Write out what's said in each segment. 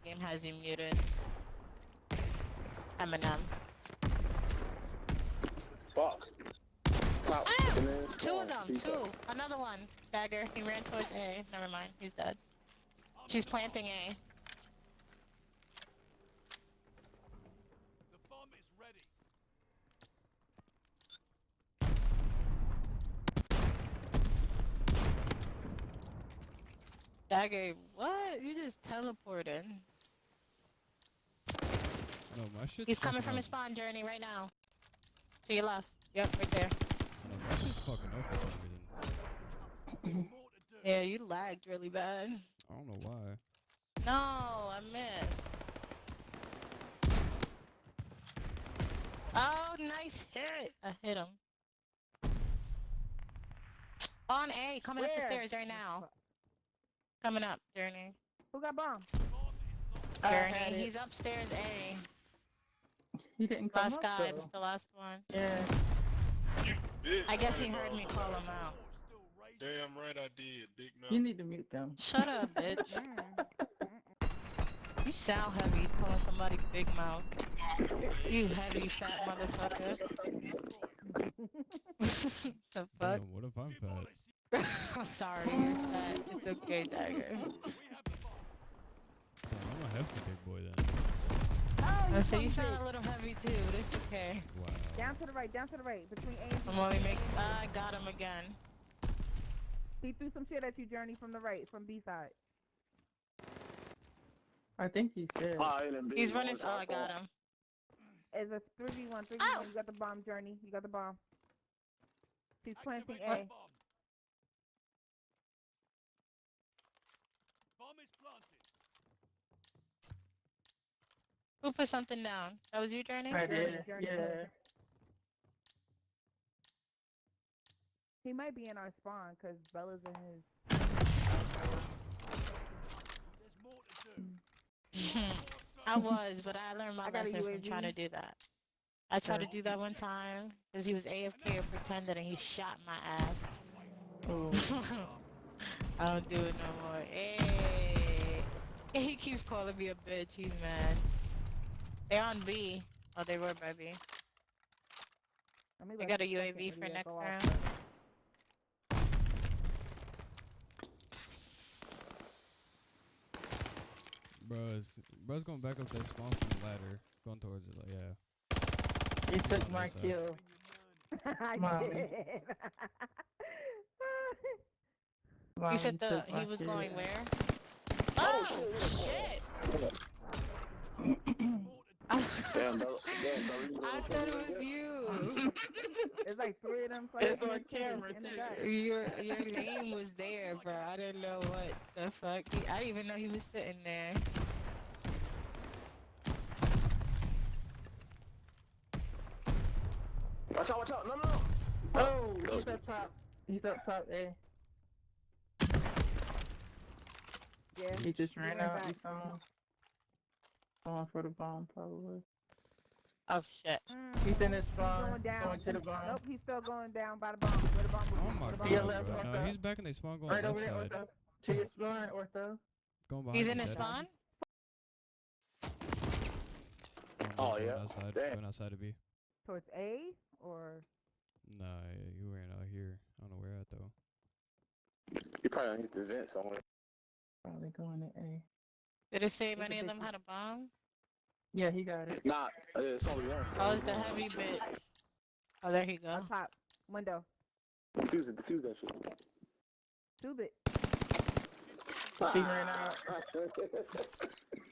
The game has you muted. Eminem. Fuck. Wow. Oh! Two of them, two. Another one. Dagger. He ran towards A. Never mind. He's dead. She's planting A. The bomb is ready. Dagger, what? You just teleported. No, my shit's He's coming from fucking his up. spawn journey right now. To your left. Yep, right there. No, my shit's fucking up for some reason. There's more to do. Yeah, you lagged really bad. I don't know why. No, I missed. Oh, nice hit. I hit him. On A, coming up the Where? stairs right now. Coming up, Journey. Who got bomb? Bomb is not I had Journey, it. he's upstairs A. He didn't come Last up guy, though. that's the last one. Yeah. I guess he heard me call him out. still raging. Damn right I did, big mouth. You need to mute them. Shut up, bitch. You sound heavy calling somebody big mouth. You heavy fat motherfucker. The fuck? Damn, what if I'm fat? I'm sorry, you're fat. It's okay, Dagger. We have the bomb. Damn, I'm a hefty big boy then. Oh, So you fucking sound bitch. a little heavy too, but it's okay. Wow. Down to the right, between A and B. I'm only making. I got him again. He threw some shit at you, Journey, from the right, from B side. I think he's dead. He's running. Oh, I got him. It's a 3v1, 3v1. Ow! You got the bomb, Journey. You got the bomb. He's planting Activate A. the bomb. Bomb is planted. Who put something down? That was you, Journey? I did, Journey. yeah. He might be in our spawn, because Bella's in his... There's more to do. I was, but I learned my I got a lesson from UAV. trying to do that. I tried to do that one time because he was AFK and pretended, and he shot my ass. Oh. I don't do it no more. Hey, he keeps calling me a bitch. He's mad. They're on B. Oh, they were by B. I got a UAV for next round. Bro's going back up that spawn from the ladder. Going towards it, like, yeah. He took my Yes, sir. kill. I did. You said he was going where? Oh, shit! Damn, Bella. I thought it was you. It's like 3 of them. It's on camera too. Your name was there, bro. I didn't know what the fuck. I didn't even know he was sitting there. Watch out, no, no, no. Oh, he's up top. He's up top, A. Yeah, he just ran out. He's going for the bomb, probably. Oh shit. He's in his spawn. Going down. Going to the bomb. Nope, he's still going down by the bomb. Where the bomb was. Oh my Be a god, left, bro. ortho. No, he's back in the spawn going Right left over there, side. Ortho. To your spawn, Ortho. Going behind He's you, in his Zed. spawn? Oh, Going yeah. outside, Damn. going outside of B. Towards A, or... Nah, you ran out here. I don't know where at though. You probably underneath the vent somewhere. Probably going to A. Did it say It's a many of big them one. had a bomb? Yeah, he got it. Nah, it's only one. Oh, it's the heavy bitch. Oh, there he go. Up top. Window. Defuse that shit. Tube it. Ah. She ran out.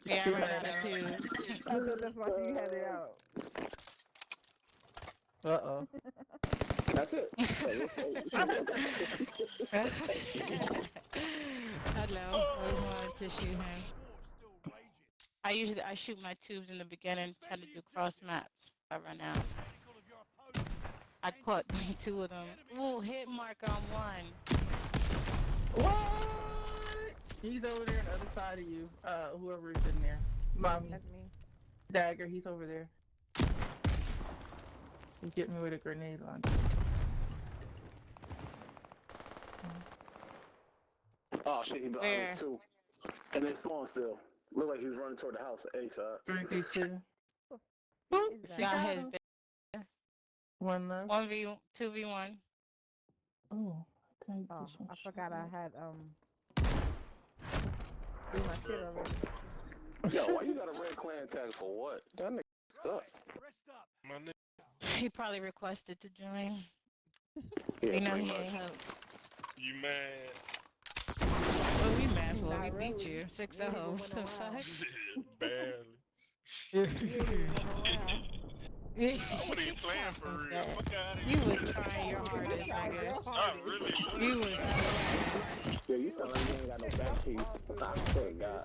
Yeah, I ran out of two. I thought that's why you had it out. Uh-oh. That's it. Hello. I just wanted to shoot him. I shoot my tubes in the beginning, try to do cross maps. I run out. I caught like 2 of them. Ooh, hit marker on 1. What? He's over there on the other side of you. Whoever is in there. Mommy. That's me. Dagger, he's over there. He hit me with a grenade launcher. Oh shit, he behind Where? us too. And they spawn still. Looked like he was running toward the house. A side. 3v2. Is She Got got his him. bitch. One left. 2v1. Oh, dang, Oh, this one I shot. forgot I had do my shit already. Yo, why you got a red clan tag for what? That nigga sucks. Rest up. My nigga. He probably requested to join. Yeah, You know pretty he much. ain't help. You mad? What we mad for? Not We beat really. you. You 6-0. ain't even The went around. fuck? Barely. You ain't even went around. I wasn't even playing for real. Fuck out of You here. was trying your hardest, nigga. Not really. You was. Yeah, you sound like you ain't got no back teeth. I swear to God.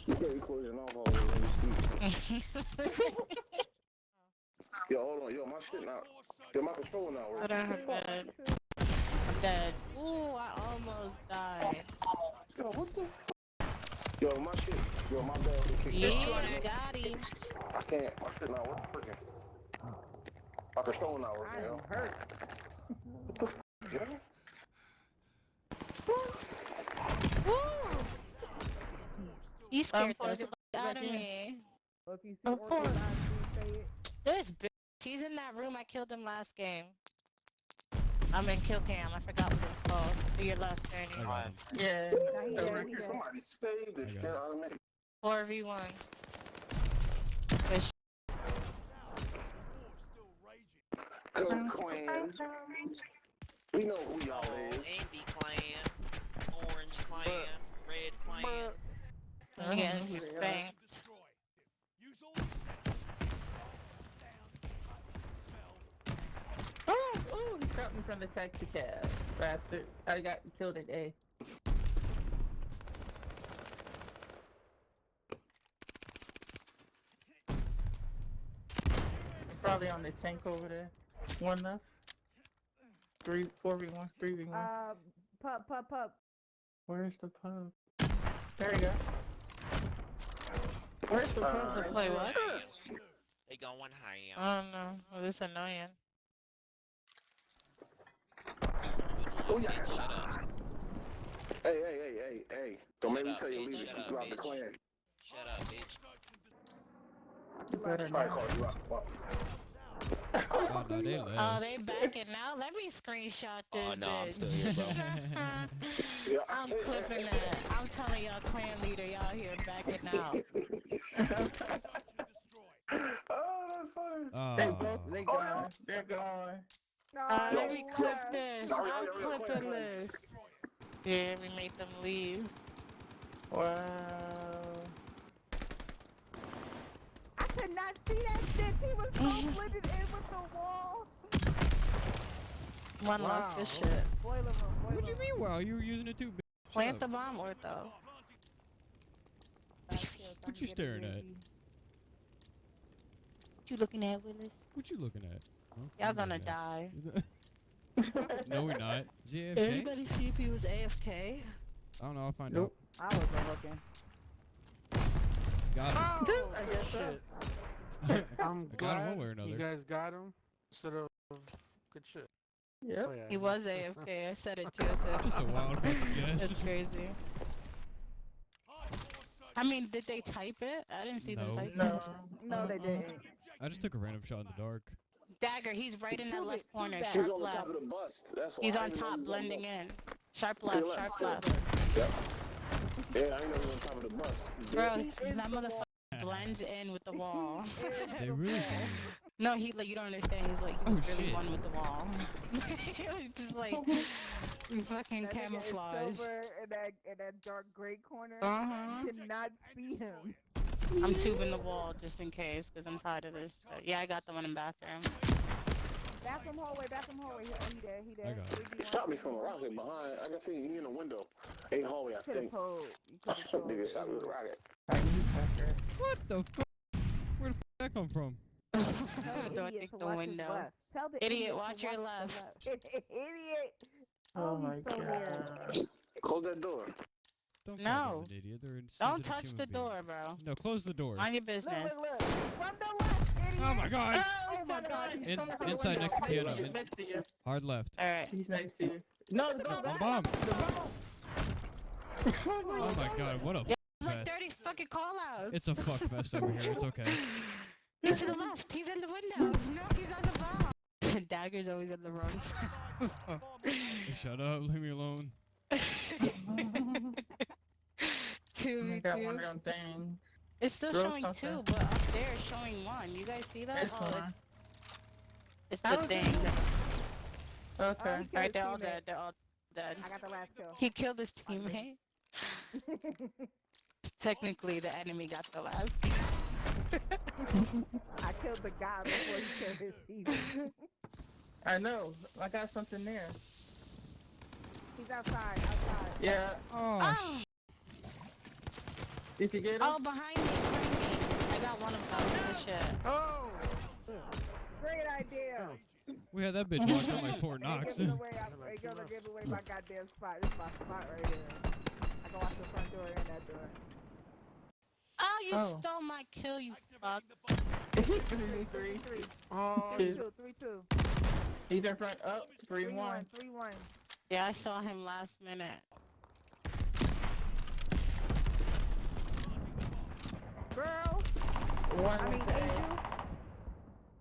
You get closing off all over when you speak. Yo, hold on. Yo, my shit now. Yo, my controller now Put working. on her bed. I'm dead. Ooh, I almost died. Yo, what the fuck? Yo, my shit. Yo, my bad. Yeah, got him. I can't. My shit not working. My controller not I working, yo. am hurt. What the fuck, yo? You scared the Forrest, fuck out of me. Well, if you see Of course. Orchid, say it. This bitch. He's in that room. I killed him last game. I'm in kill cam. I forgot what it's called. Do your left I journey. got him. Yeah. Now he the dead, Rick- he dead. Somebody saved this I shit got it. out of me. 4v1. War still raging. Good clan. We know who y'all is. Andy clan, Orange clan, Red clan. I'm getting spanked. Destroy. Use all your senses. Sound, touch, smell. Oh, he shot me from the taxi cab. Bastard. I got killed at A. Probably on the tank over there. One left. 4v1, 3v1. Pup. Where's the pub? There you go. Where's the pub? To play what? They going ham. I don't know. Well, this annoying. Oh, yeah. Bitch, shut up. Hey. Don't make me Shut tell up, you bitch. leave Shut up, throughout the bitch. clan. Shut up, bitch. Better Alright, not. call you out. Fuck. Oh, no, they Oh, left. they backing now? Let me screenshot this Oh, no, I'm bitch. still here, bro. Yeah. I'm clipping that. I'm telling y'all clan leader, y'all here backing out. Oh, that's funny. They Oh. both, they gone. They're gone. No, Let me Yo, clip yo. this. No, I'm yo, clipping clan. this. Yeah, we made them leave. Wow. I could not see that shit. He was so blended in with the wall. One lost this shit. Boiler room. What you mean? Wow, you were using it too. Bitch. Shut Plant up. the bomb or though. What you staring at? What you looking at, Willis? What you looking at? Huh? Y'all I'm gonna looking die. at- No, we're not. JFK? Everybody see if he was AFK? I don't know. I'll find Nope. I wasn't looking. out. Got him. I guess so. Shit. I'm I got him glad one way or you another. guys got him. Instead of good shit. Yep. Oh, yeah. He was AFK. I said it too. I said Just a wild fucking that's guess. crazy. I mean, did they type it? I didn't see them No. type it. No. No, they didn't. I just took a random shot in the dark. Dagger, he's right in that Prove left it, corner. prove that. He's Sharp on the left. top of the bus. That's why. He's I on didn't know top, he was blending on in. Sharp To your left, sharp to your left. Yep. Yeah, I didn't know he was on top of the bus. Bro, He is that the motherfucker blends in with the wall. They really do. No, he like you don't understand. He's like he was Oh, really shit. one with the wall. He was just like fucking That nigga is camouflage. silver in that dark gray corner. Uh-huh. You cannot see him. I'm tubing the wall just in case, cause I'm tired of this. But yeah, I got the one in bathroom. Bathroom hallway. He there. I got it. He shot me from a rocket behind. I can see he in the window. A hallway, I Could have think. told. You could have told. Nigga shot me with a rocket. What the fuck? Where the fuck that come from? Tell Do the I idiot think to the watch his window? left. Tell the Idiot, idiot watch to your watch left. the left. Idiot. Oh my he's so weird. god. Close that door. Don't No. call them an idiot. They're Don't insensitive touch human the beings. door, bro. No, close the door. Mind your Look, business. look. From the left, idiot. Oh my god! Oh my god. He's In- coming from the inside window. next to piano. He's next to you. Hard left. All right. He's next to you. No, go On back. bomb. Oh my god, what a Yeah, like fest. 30 fucking call outs. It's a fuck fest over here. It's okay. He's to the left. He's in the window. No, he's on the bomb. Dagger's always on the wrong side. Shut up. Leave me alone. I got one 2v2. of them things. It's still Throw showing something. 2, but up there it's showing 1. You guys see that? It's Oh, one. it's How the is it thing. Okay. Alright, they're all dead. They're all dead. I got the last kill. He killed his teammate. Technically, the enemy got the last. I killed the guy before he killed his team. I know. I got something there. He's outside. Yeah. Oh! Did you get him? Oh, behind me. I got one of them. Good shit. Oh! Great idea. We had that bitch locked on like Fort Knox. Ain't gonna give away my goddamn spot. This is my spot right here. I go out the front door and that door. Oh, you Oh. stole my kill, you fuck. 3-3. Oh, 2. 3-2. He's in front. Up. 3-1. 3-1. Yeah, I saw him last minute. Girl. One. I mean, with the A. Angel.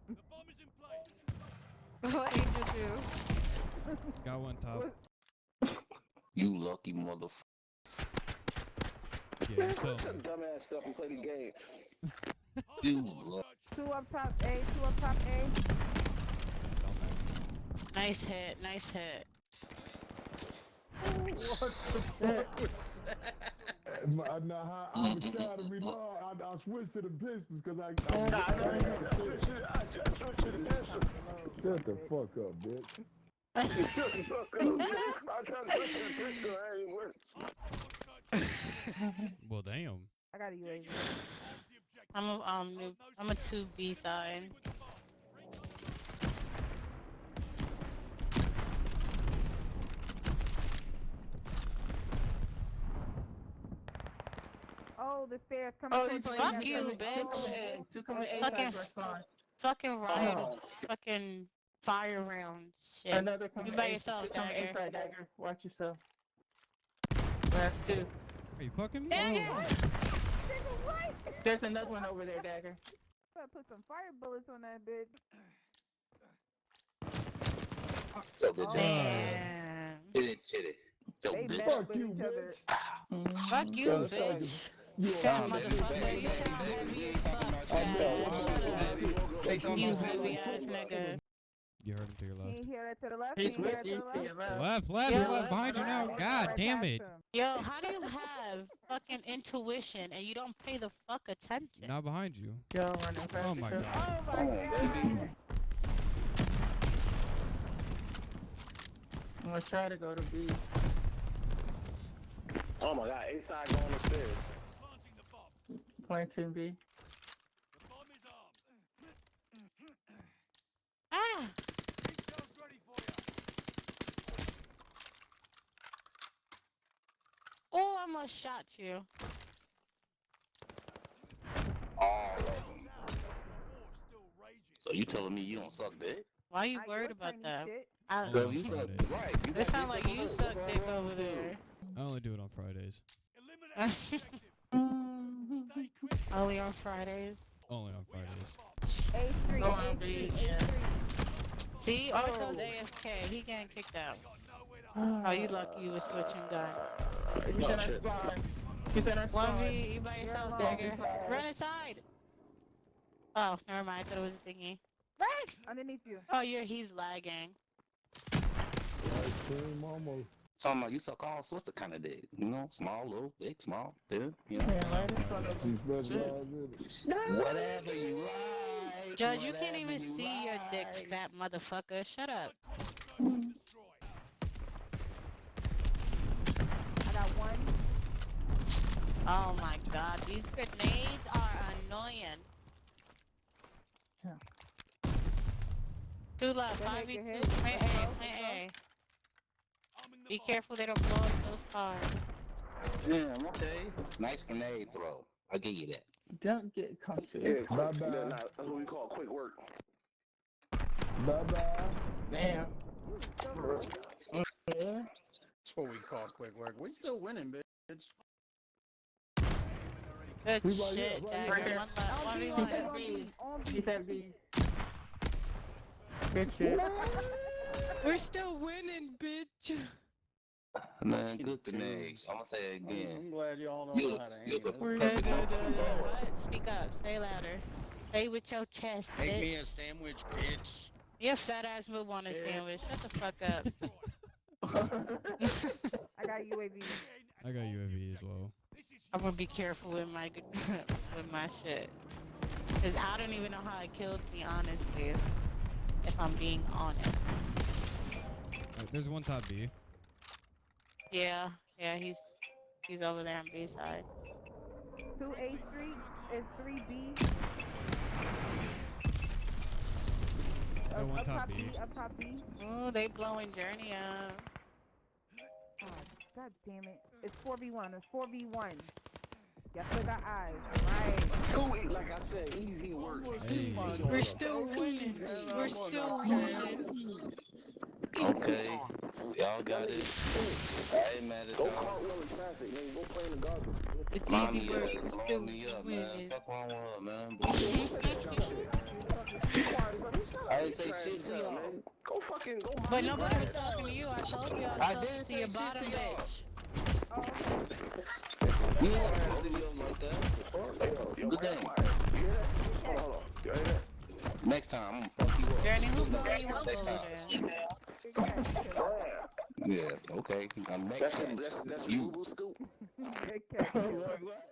The bomb is in place. What Angel do? Got one top. You lucky motherfucker. Yeah, tell me. Dumbass stuff and play the game. You lucky. 2 up top A. 2 up top A. Dumbass. Nice hit, nice hit. What the fuck was that? I was trying to reload. I switched to the pistols because I switched to the pistols. Shut the fuck up, bitch. I tried to switch to the pistol. I ain't work. Well, damn. I got a UAV. I'm a 2B side. Oh, the stairs coming. Oh, towards he's me. fuck you, bitch. 2 coming A. Fucking- Respawn. Fucking riot, fucking fire round shit. Another coming You by A. yourself, 2 coming Dagger. inside, Dagger. Watch yourself. Last 2. Are you fucking me? Dagger! There's another one over there, Dagger. Better put some fire bullets on that bitch. Yo, bitch. Damn. Chitty. Yo, They bitch. mess Fuck with you, each other. Fuck you, Yo, bitch. You Fat Nah, baby, motherfucker, baby, you sound baby, heavy as baby, fuck, baby, fat baby, bitch. Shut up. They talking You about heavy ass nigga. You heard him to your Can left. you hear that to the left? He's Can you hear with that you to the to your left? left. Left, Yeah. left, behind you now. Right, God right damn past it. him. Yo, how do you have fucking intuition and you don't pay the fuck attention? Not behind you. Yo, running fast. Oh my yourself. god. Oh my god. I'm gonna try to go to B. Oh my god, A side going upstairs. Planting the bomb. Planting B. The bomb is armed. Ah! Intel's ready for you. Oh, I almost shot you. all of them. The war's still raging. So you telling me you don't suck dick? Why are you Not worried your about tiny that? shit. Only Cause on you suck, Fridays. right? You It got sound like you suck suck dick over too. there. I only do it on Fridays. Eliminate the objective. Stay quick. Only on Fridays. Only on We have Fridays. the bomb. A3, Go on, A3, B, A3. yeah. See, Oh. Orto's AFK. He getting kicked out. Got nowhere to Oh, you lucky you was switching gun. He's in our spawn. He's in our spawn. 1v, you by yourself, You're Dagger. alone. Run inside. Oh, never mind. I thought it was a thingy. Run! Underneath you. Oh, he's lagging. Team almost. Talking about you suck all sorts of kind of dick. You know, small, little, big, small, thin. You know, Yeah, right in front of He him. specializes in it. whatever you like. Judge, you can't whatever even you see your dick, like. fat motherfucker. Shut up. cornerstone destroyed. I got one. Oh my god, these grenades are annoying. Yeah. 2 left, Go ahead, 5v2. go ahead. Play Let's A, go, play let's go. A. Arming the Be bomb. careful they don't blow up those cars. Yeah, okay. Nice grenade throw. I'll give you that. Don't get comfy. Yeah, quick. Bye-bye. That's what we call quick work. Bye bye. Damn. Yeah. That's what we call quick work. We still winning, bitch. Good We right here, shit, right Dagger. here. On B, 1v1. on B, on B. He said B. Good shit. We're still winning, bitch. Man, good grenades. I'm gonna say it again. I'm glad y'all don't You know look, how to you aim. look That's perfect good. off the ball. What? Speak up. Say louder. Say with your chest, Make me a bitch. sandwich, bitch. Your fat ass will want a sandwich. Shut the fuck up. I got UAV. I got UAV as well. I'm gonna be careful with my with my shit. Cause I don't even know how it killed me, honestly. If I'm being honest. There's one top B. Yeah, he's over there on B side. 2A Street is 3B. Got one Up top top B. B, up top B. Oh, they blowing Journey up. Oh, God damn it. It's 4v1. It's 4v1. Y'all still got eyes. Right. Cool, like I said, easy work. Hey. We're still winning. We're still winning. Okay, y'all got it. I ain't mad at Go y'all. cartwheel in traffic, nigga. Go play in the garbage. It's Mommy, easy work. yeah, We're blowing still me up, man. winning. Fuck wrong with her, man. I ain't say shit to y'all. Go fucking go. But nobody was talking to you. I told you I was I talking didn't to your say shit bottom to y'all. bitch. You ain't supposed to be up like that. Good game. You hear that? Hold on. You hear that? Next time, I'm gonna fuck you up. Journey, who's blowing you up Next over time. there? Yeah, okay. Next time. That's You. Google scoop. Good catch. What?